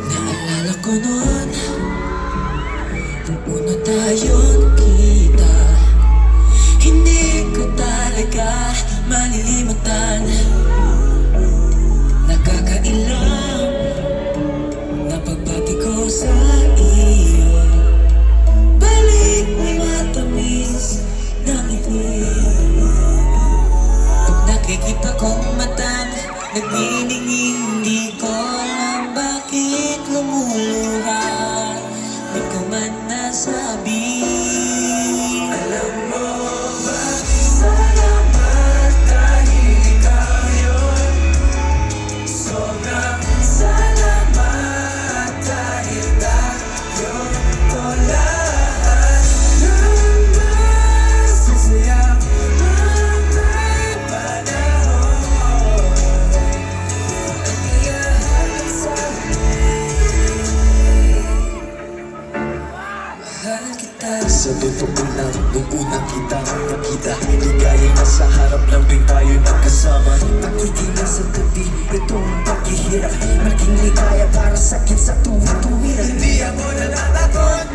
Naalala ko noon, nung una tayo nakita, hindi ko talaga malilimutan. Nakakailang na pagbati ko sa iyo, balik may matamis na ngiti. Pag nakikita kong matang nagniningin, di ko alam bakit lumuluha. Di ko man nasabi. Alam mo ba, salamat dahil ikaw yun. Sobrang salamat dahil tayo ko lahat ng masasayang mga panahon. Ang iyahan sa mahal kita. Sa totoo lang, nung unang kita nakita, ligaya na sa harap lang rin tayo nagkasama. Ako'y di nasa tabi, itong paghihirap, maging ligaya para sa'kin sa tuwid-tuwid. Hindi ako natatakot,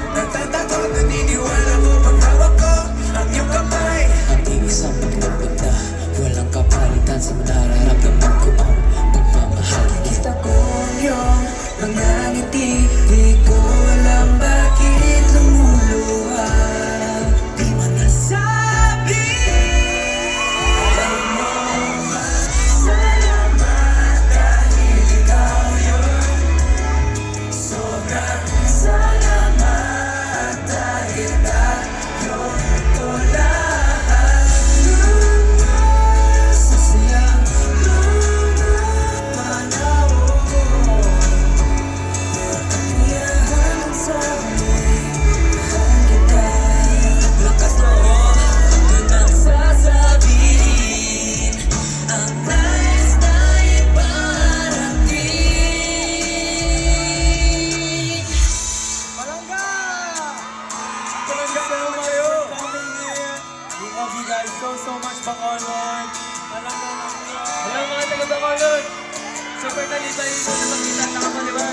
naniniwala mo paghawak ko ang iyong kamay. Ating isang pagpunta, walang kapalitan sa nararamdaman ko ang pagmamahal. Kita ko yung mga ngiti, di ko alam bakit lumuluha. Di mo nasabi. Alam mo ba, salamat dahil ikaw yun. Sobrang salamat dahil tayo ko lahat ng masasayang mga panahon. Ang iyahan sa amin, mahal kita. Lakas loob ko nang sasabihin ang nais na iparating. Palangga! Palangga na kayo! Coming here. We love you guys so much, Bacolod. Palangga na kayo. Hello mga taga Bacolod. Super talita-lito na makita na ako, di ba?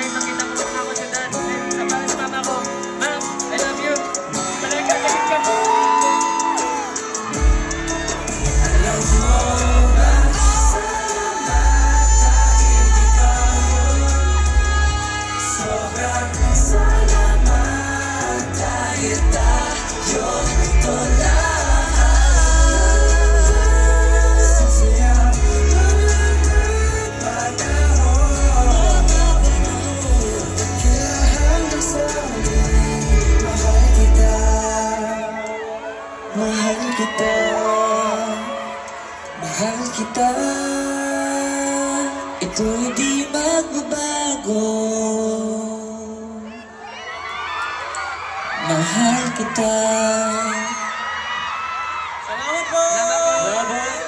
Eh, nakita ko na ako sa dad. Eh, kapala sa mama ko. Ma'am, I love you. Palangga, galit ka. Alam mo ba, salamat dahil ikaw yun. Sobrang salamat dahil tayo ito lahat. Sasayang mga panahon. Kaya hanggang sa amin, mahal kita. Mahal kita. Mahal kita. Ito hindi magbabago. Mahal kita. Salamat po! Salamat po!